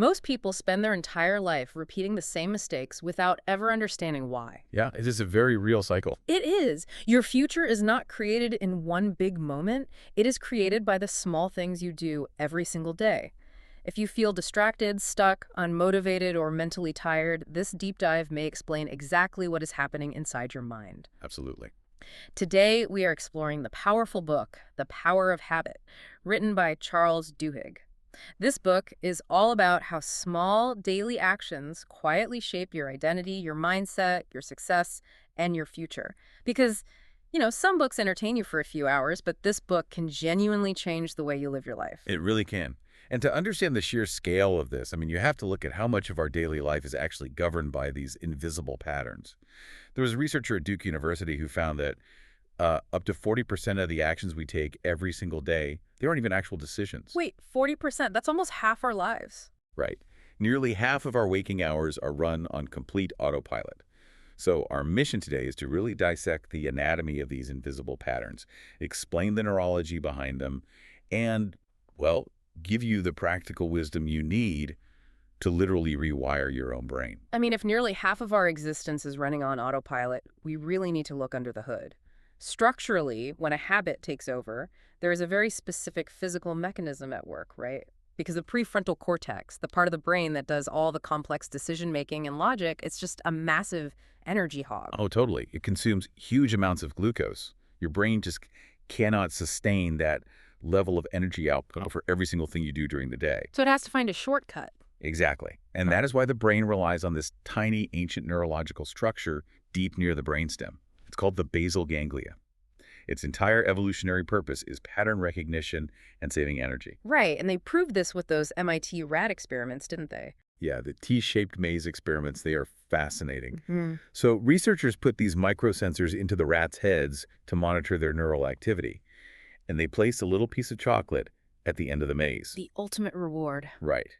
Most people spend their entire life repeating the same mistakes without ever understanding why. Yeah, it is a very real cycle. It is. Your future is not created in one big moment. It is created by the small things you do every single day. If you feel distracted, stuck, unmotivated, or mentally tired, this deep dive may explain exactly what is happening inside your mind. Absolutely. Today, we are exploring the powerful book, The Power of Habit, written by Charles Duhigg. This book is all about how small daily actions quietly shape your identity, your mindset, your success, and your future. Because, some books entertain you for a few hours, but this book can genuinely change the way you live your life. It really can. And to understand the sheer scale of this, you have to look at how much of our daily life is actually governed by these invisible patterns. There was a researcher at Duke University who found that up to 40% of the actions we take every single day, they aren't even actual decisions. Wait, 40%? That's almost half our lives. Right. Nearly half of our waking hours are run on complete autopilot. So our mission today is to really dissect the anatomy of these invisible patterns, explain the neurology behind them, and, well, give you the practical wisdom you need to literally rewire your own brain. If nearly half of our existence is running on autopilot, we really need to look under the hood. Structurally, when a habit takes over, there is a very specific physical mechanism at work, right? Because the prefrontal cortex, the part of the brain that does all the complex decision-making and logic, it's just a massive energy hog. Oh, totally. It consumes huge amounts of glucose. Your brain just cannot sustain that level of energy output for every single thing you do during the day. So it has to find a shortcut. Exactly. And that is why the brain relies on this tiny ancient neurological structure deep near the brainstem. It's called the basal ganglia. Its entire evolutionary purpose is pattern recognition and saving energy. Right, and they proved this with those MIT rat experiments, didn't they? Yeah, the T-shaped maze experiments, they are fascinating. So researchers put these microsensors into the rats' heads to monitor their neural activity. And they placed a little piece of chocolate at the end of the maze. The ultimate reward. Right.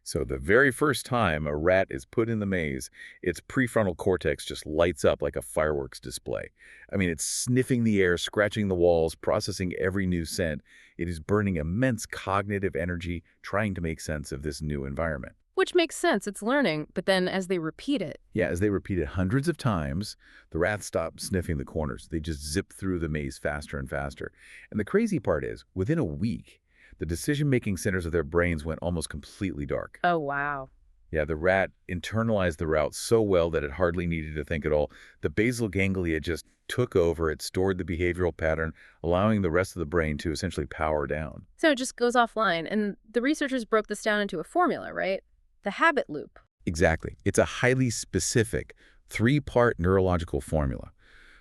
So the very first time a rat is put in the maze, its prefrontal cortex just lights up like a fireworks display. It's sniffing the air, scratching the walls, processing every new scent. It is burning immense cognitive energy trying to make sense of this new environment. Which makes sense, it's learning, but then as they repeat it. Yeah, as they repeat it hundreds of times, the rats stop sniffing the corners. They just zip through the maze faster and faster. And the crazy part is, within a week, the decision-making centers of their brains went almost completely dark. Oh, wow. Yeah, the rat internalized the route so well that it hardly needed to think at all. The basal ganglia just took over. It stored the behavioral pattern, allowing the rest of the brain to essentially power down. So it just goes offline. And the researchers broke this down into a formula, right? The habit loop. Exactly. It's a highly specific, three-part neurological formula.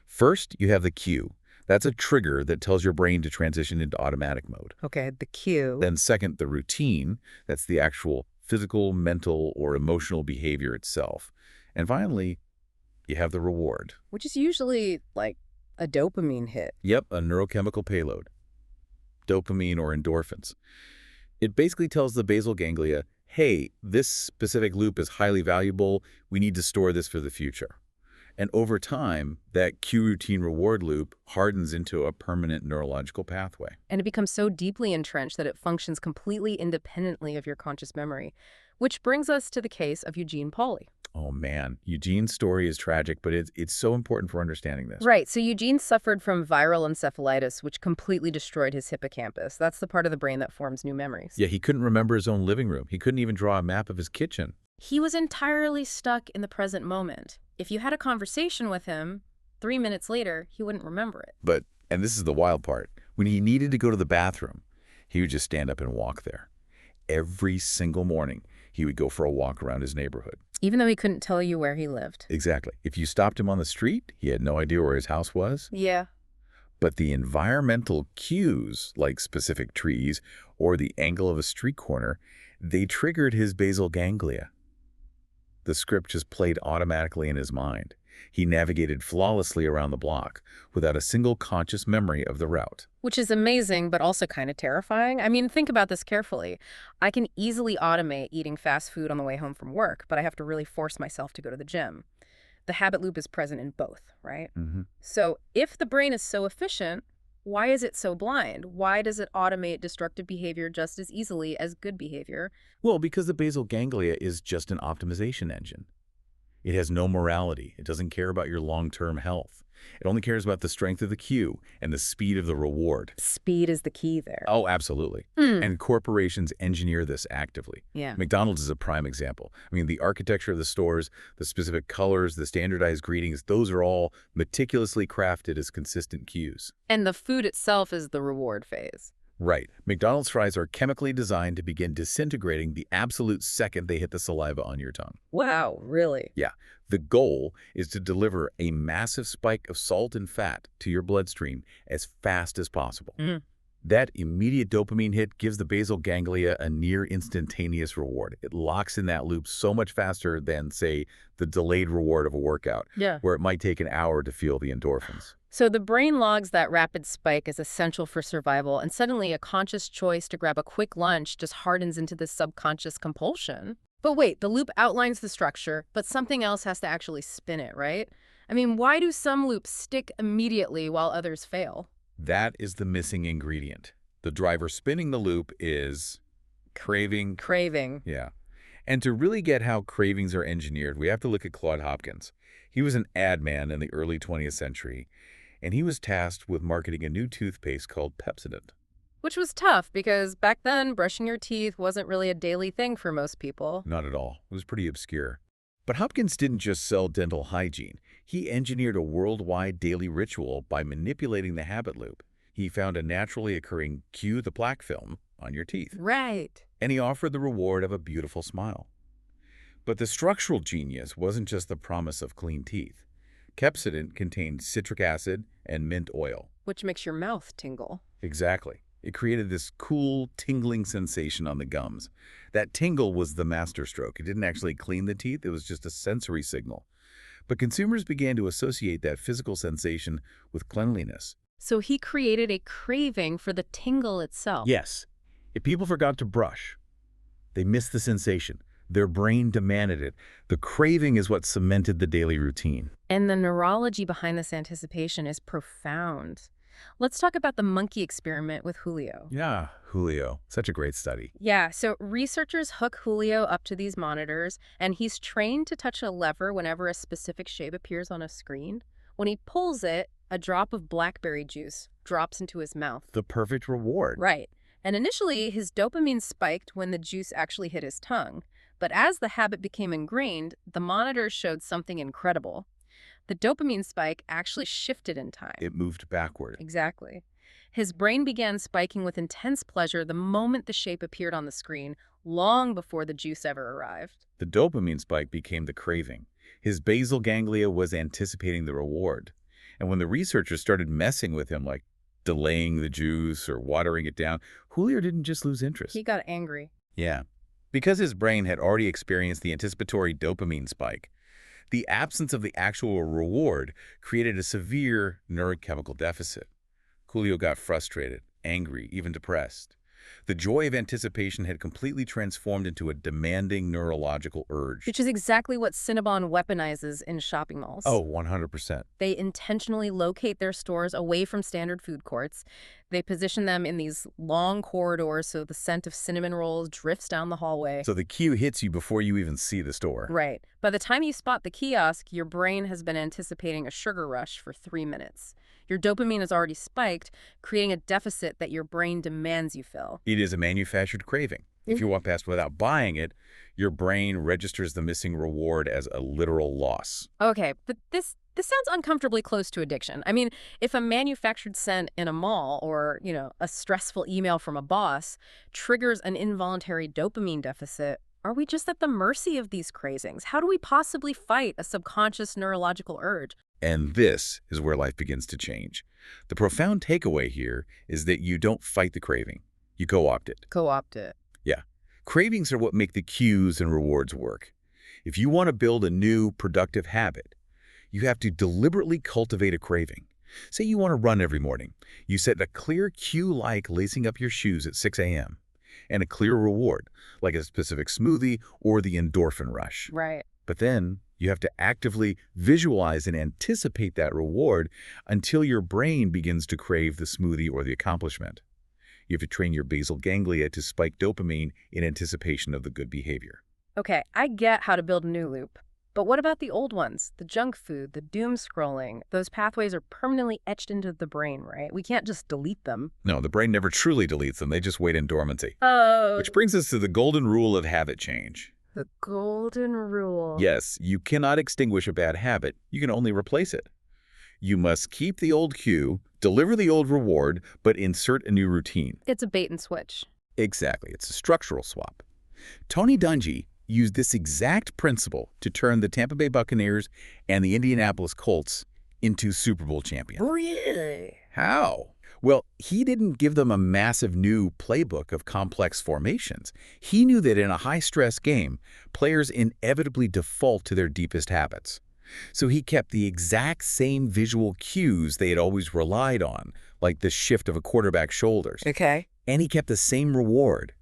First, you have the cue. That's a trigger that tells your brain to transition into automatic mode. Okay, the cue. Then second, the routine. That's the actual physical, mental, or emotional behavior itself. And finally, you have the reward. Which is usually like a dopamine hit. Yep, a neurochemical payload. Dopamine or endorphins. It basically tells the basal ganglia, hey, this specific loop is highly valuable. We need to store this for the future. And over time, that cue routine reward loop hardens into a permanent neurological pathway. And it becomes so deeply entrenched that it functions completely independently of your conscious memory. Which brings us to the case of Eugene Pauly. Oh man, Eugene's story is tragic, but it's so important for understanding this. Right, so Eugene suffered from viral encephalitis, which completely destroyed his hippocampus. That's the part of the brain that forms new memories. Yeah, he couldn't remember his own living room. He couldn't even draw a map of his kitchen. He was entirely stuck in the present moment. If you had a conversation with him, 3 minutes later, he wouldn't remember it. But, and this is the wild part, when he needed to go to the bathroom, he would just stand up and walk there. Every single morning, he would go for a walk around his neighborhood. Even though he couldn't tell you where he lived. Exactly. If you stopped him on the street, he had no idea where his house was. Yeah. But the environmental cues, like specific trees or the angle of a street corner, they triggered his basal ganglia. The script just played automatically in his mind. He navigated flawlessly around the block without a single conscious memory of the route. Which is amazing, but also kind of terrifying. Think about this carefully. I can easily automate eating fast food on the way home from work, but I have to really force myself to go to the gym. The habit loop is present in both, right? So if the brain is so efficient, Why is it so blind? Why does it automate destructive behavior just as easily as good behavior? Well, because the basal ganglia is just an optimization engine. It has no morality. It doesn't care about your long-term health. It only cares about the strength of the cue and the speed of the reward. Speed is the key there. Oh, absolutely. Mm. And corporations engineer this actively. Yeah. McDonald's is a prime example. I mean, the architecture of the stores, the specific colors, the standardized greetings, those are all meticulously crafted as consistent cues. And the food itself is the reward phase. Right. McDonald's fries are chemically designed to begin disintegrating the absolute second they hit the saliva on your tongue. Wow, really? Yeah. The goal is to deliver a massive spike of salt and fat to your bloodstream as fast as possible. Mm. That immediate dopamine hit gives the basal ganglia a near instantaneous reward. It locks in that loop so much faster than, say, the delayed reward of a workout, Yeah. where it might take an hour to feel the endorphins. So the brain logs that rapid spike as essential for survival, and suddenly a conscious choice to grab a quick lunch just hardens into this subconscious compulsion. But wait, the loop outlines the structure, but something else has to actually spin it, right? I mean, why do some loops stick immediately while others fail? That is the missing ingredient. The driver spinning the loop is craving. Craving. Yeah. And to really get how cravings are engineered, we have to look at Claude Hopkins. He was an ad man in the early 20th century, and he was tasked with marketing a new toothpaste called Pepsodent. Which was tough because back then, brushing your teeth wasn't really a daily thing for most people. Not at all. It was pretty obscure. But Hopkins didn't just sell dental hygiene. He engineered a worldwide daily ritual by manipulating the habit loop. He found a naturally occurring cue the plaque film on your teeth, Right. and he offered the reward of a beautiful smile. But the structural genius wasn't just the promise of clean teeth. Pepsodent contained citric acid and mint oil. Which makes your mouth tingle. Exactly. It created this cool, tingling sensation on the gums. That tingle was the masterstroke. It didn't actually clean the teeth. It was just a sensory signal. But consumers began to associate that physical sensation with cleanliness. So he created a craving for the tingle itself. Yes. If people forgot to brush, they missed the sensation. Their brain demanded it. The craving is what cemented the daily routine. And the neurology behind this anticipation is profound. Let's talk about the monkey experiment with Julio. Yeah, Julio. Such a great study. Yeah, so researchers hook Julio up to these monitors, and he's trained to touch a lever whenever a specific shape appears on a screen. When he pulls it, a drop of blackberry juice drops into his mouth. The perfect reward. Right. And initially, his dopamine spiked when the juice actually hit his tongue. But as the habit became ingrained, the monitors showed something incredible. The dopamine spike actually shifted in time. It moved backward. Exactly. His brain began spiking with intense pleasure the moment the shape appeared on the screen, long before the juice ever arrived. The dopamine spike became the craving. His basal ganglia was anticipating the reward. And when the researchers started messing with him, like delaying the juice or watering it down, Julio didn't just lose interest. He got angry. Yeah. Because his brain had already experienced the anticipatory dopamine spike, the absence of the actual reward created a severe neurochemical deficit. Julio got frustrated, angry, even depressed. The joy of anticipation had completely transformed into a demanding neurological urge. Which is exactly what Cinnabon weaponizes in shopping malls. Oh, 100%. They intentionally locate their stores away from standard food courts. They position them in these long corridors so the scent of cinnamon rolls drifts down the hallway. So the cue hits you before you even see the store. Right. By the time you spot the kiosk, your brain has been anticipating a sugar rush for 3 minutes. Your dopamine has already spiked, creating a deficit that your brain demands you fill. It is a manufactured craving. If you walk past without buying it, your brain registers the missing reward as a literal loss. Okay, but this sounds uncomfortably close to addiction. I mean, if a manufactured scent in a mall or, a stressful email from a boss triggers an involuntary dopamine deficit, are we just at the mercy of these cravings? How do we possibly fight a subconscious neurological urge? And this is where life begins to change. The profound takeaway here is that you don't fight the craving. You co-opt it. Co-opt it. Yeah. Cravings are what make the cues and rewards work. If you want to build a new, productive habit, you have to deliberately cultivate a craving. Say you want to run every morning. You set a clear cue like lacing up your shoes at 6 a.m. and a clear reward, like a specific smoothie or the endorphin rush. Right. But then You have to actively visualize and anticipate that reward until your brain begins to crave the smoothie or the accomplishment. You have to train your basal ganglia to spike dopamine in anticipation of the good behavior. Okay, I get how to build a new loop. But what about the old ones? The junk food, the doom scrolling. Those pathways are permanently etched into the brain, right? We can't just delete them. No, the brain never truly deletes them. They just wait in dormancy. Oh, Which brings us to the golden rule of habit change. the golden rule. Yes, you cannot extinguish a bad habit. You can only replace it. You must keep the old cue, deliver the old reward, but insert a new routine. It's a bait and switch. Exactly. It's a structural swap. Tony Dungy used this exact principle to turn the Tampa Bay Buccaneers and the Indianapolis Colts into Super Bowl champions. Really? How? Well, he didn't give them a massive new playbook of complex formations. He knew that in a high-stress game, players inevitably default to their deepest habits. So he kept the exact same visual cues they had always relied on, like the shift of a quarterback's shoulders. Okay. And he kept the same reward,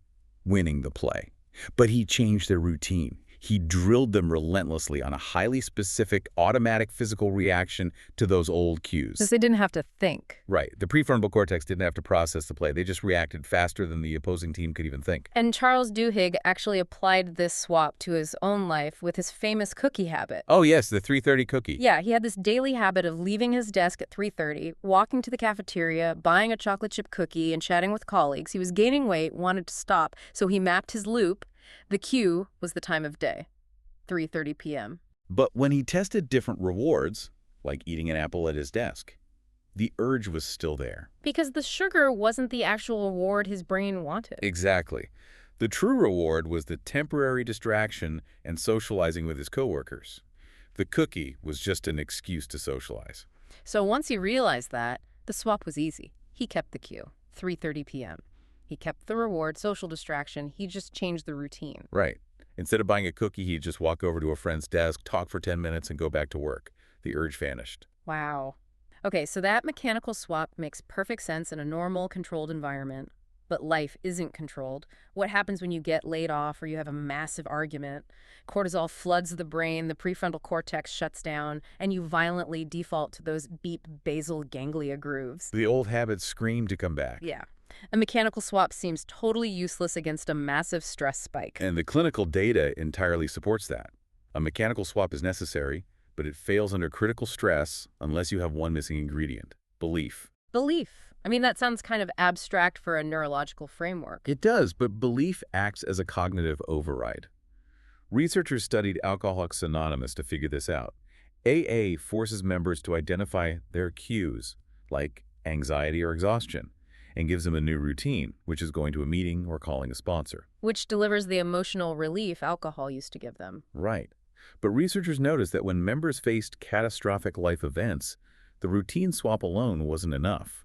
winning the play. But he changed their routine. He drilled them relentlessly on a highly specific automatic physical reaction to those old cues. Because they didn't have to think. Right. The prefrontal cortex didn't have to process the play. They just reacted faster than the opposing team could even think. And Charles Duhigg actually applied this swap to his own life with his famous cookie habit. Oh, yes, the 3:30 cookie. Yeah, he had this daily habit of leaving his desk at 3:30, walking to the cafeteria, buying a chocolate chip cookie, and chatting with colleagues. He was gaining weight, wanted to stop, so he mapped his loop. The cue was the time of day, 3:30 p.m. But when he tested different rewards, like eating an apple at his desk, the urge was still there. Because the sugar wasn't the actual reward his brain wanted. Exactly. The true reward was the temporary distraction and socializing with his coworkers. The cookie was just an excuse to socialize. So once he realized that, the swap was easy. He kept the cue, 3:30 p.m. He kept the reward, social distraction. He just changed the routine. Right. Instead of buying a cookie, he'd just walk over to a friend's desk, talk for 10 minutes, and go back to work. The urge vanished. Wow. Okay, so that mechanical swap makes perfect sense in a normal, controlled environment. But life isn't controlled. What happens when you get laid off or you have a massive argument? Cortisol floods the brain, the prefrontal cortex shuts down, and you violently default to those beep basal ganglia grooves. The old habits scream to come back. Yeah. A mechanical swap seems totally useless against a massive stress spike. And the clinical data entirely supports that. A mechanical swap is necessary, but it fails under critical stress unless you have one missing ingredient: belief. Belief. I mean, that sounds kind of abstract for a neurological framework. It does, but belief acts as a cognitive override. Researchers studied Alcoholics Anonymous to figure this out. AA forces members to identify their cues, like anxiety or exhaustion, and gives them a new routine, which is going to a meeting or calling a sponsor. Which delivers the emotional relief alcohol used to give them. Right. But researchers noticed that when members faced catastrophic life events, the routine swap alone wasn't enough.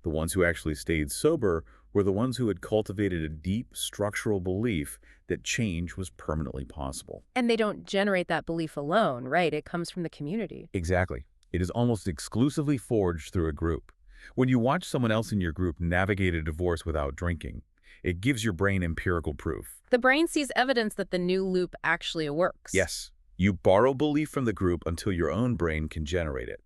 The ones who actually stayed sober were the ones who had cultivated a deep structural belief that change was permanently possible. And they don't generate that belief alone, right? It comes from the community. Exactly. It is almost exclusively forged through a group. When you watch someone else in your group navigate a divorce without drinking, it gives your brain empirical proof. The brain sees evidence that the new loop actually works. Yes. You borrow belief from the group until your own brain can generate it.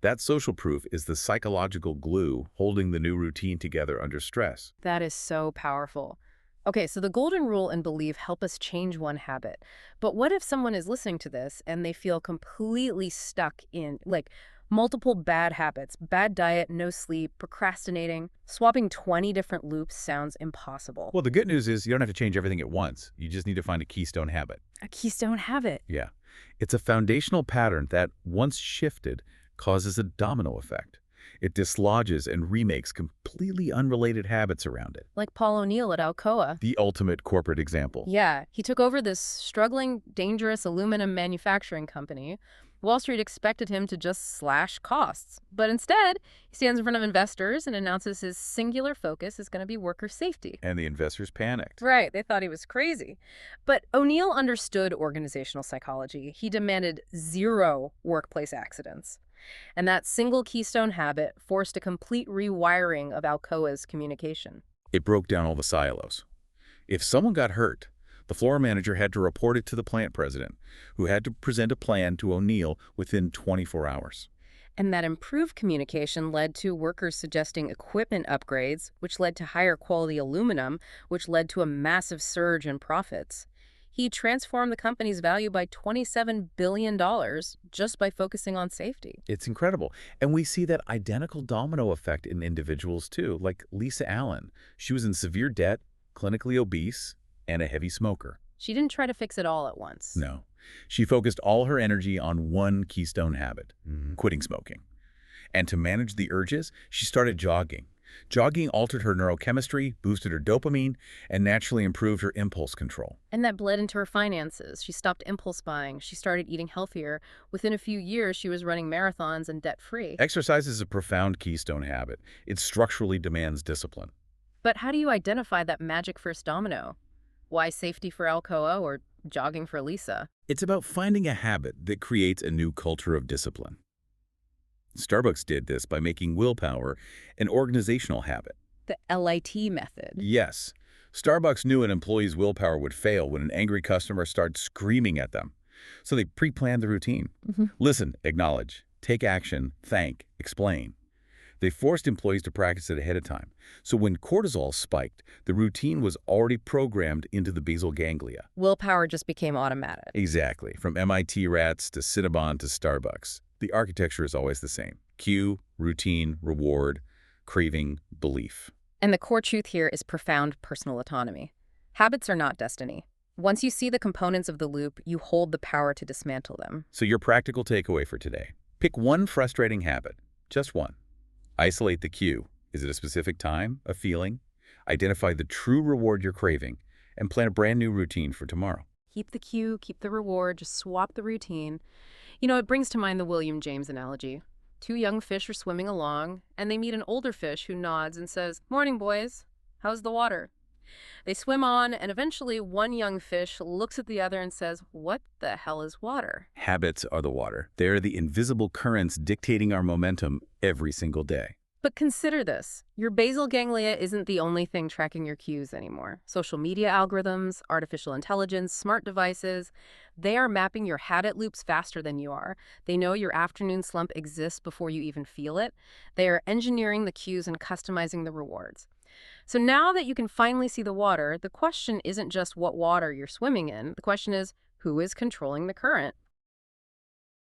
That social proof is the psychological glue holding the new routine together under stress. That is so powerful. Okay, so the golden rule and belief help us change one habit. But what if someone is listening to this and they feel completely stuck in, multiple bad habits, bad diet, no sleep, procrastinating? Swapping 20 different loops sounds impossible. Well, the good news is you don't have to change everything at once. You just need to find a keystone habit. A keystone habit. Yeah. It's a foundational pattern that, once shifted, causes a domino effect. It dislodges and remakes completely unrelated habits around it. Like Paul O'Neill at Alcoa. The ultimate corporate example. Yeah, he took over this struggling, dangerous aluminum manufacturing company. Wall Street expected him to just slash costs. But instead, he stands in front of investors and announces his singular focus is going to be worker safety. And the investors panicked. Right, they thought he was crazy. But O'Neill understood organizational psychology. He demanded 0 workplace accidents. And that single keystone habit forced a complete rewiring of Alcoa's communication. It broke down all the silos. If someone got hurt, The floor manager had to report it to the plant president, who had to present a plan to O'Neill within 24 hours. And that improved communication led to workers suggesting equipment upgrades, which led to higher quality aluminum, which led to a massive surge in profits. He transformed the company's value by $27 billion just by focusing on safety. It's incredible. And we see that identical domino effect in individuals too, like Lisa Allen. She was in severe debt, clinically obese, and a heavy smoker. She didn't try to fix it all at once. No. She focused all her energy on one keystone habit, quitting smoking. And to manage the urges, she started jogging. Jogging altered her neurochemistry, boosted her dopamine, and naturally improved her impulse control. And that bled into her finances. She stopped impulse buying. She started eating healthier. Within a few years, she was running marathons and debt-free. Exercise is a profound keystone habit. It structurally demands discipline. But how do you identify that magic first domino? Why safety for Alcoa or jogging for Lisa? It's about finding a habit that creates a new culture of discipline. Starbucks did this by making willpower an organizational habit. The LIT method. Yes, Starbucks knew an employee's willpower would fail when an angry customer started screaming at them. So they pre-planned the routine. Listen, acknowledge, take action, thank, explain. They forced employees to practice it ahead of time. So when cortisol spiked, the routine was already programmed into the basal ganglia. Willpower just became automatic. Exactly. From MIT rats to Cinnabon to Starbucks. The architecture is always the same. Cue, routine, reward, craving, belief. And the core truth here is profound personal autonomy. Habits are not destiny. Once you see the components of the loop, you hold the power to dismantle them. So your practical takeaway for today. Pick one frustrating habit. Just one. Isolate the cue. Is it a specific time, a feeling? Identify the true reward you're craving, and plan a brand new routine for tomorrow. Keep the cue, keep the reward, just swap the routine. You know, it brings to mind the William James analogy. Two young fish are swimming along, and they meet an older fish who nods and says, "Morning, boys. How's the water?" They swim on, and eventually one young fish looks at the other and says, "What the hell is water?" Habits are the water. They are the invisible currents dictating our momentum every single day. But consider this. Your basal ganglia isn't the only thing tracking your cues anymore. Social media algorithms, artificial intelligence, smart devices, they are mapping your habit loops faster than you are. They know your afternoon slump exists before you even feel it. They are engineering the cues and customizing the rewards. So now that you can finally see the water, the question isn't just what water you're swimming in. The question is, who is controlling the current?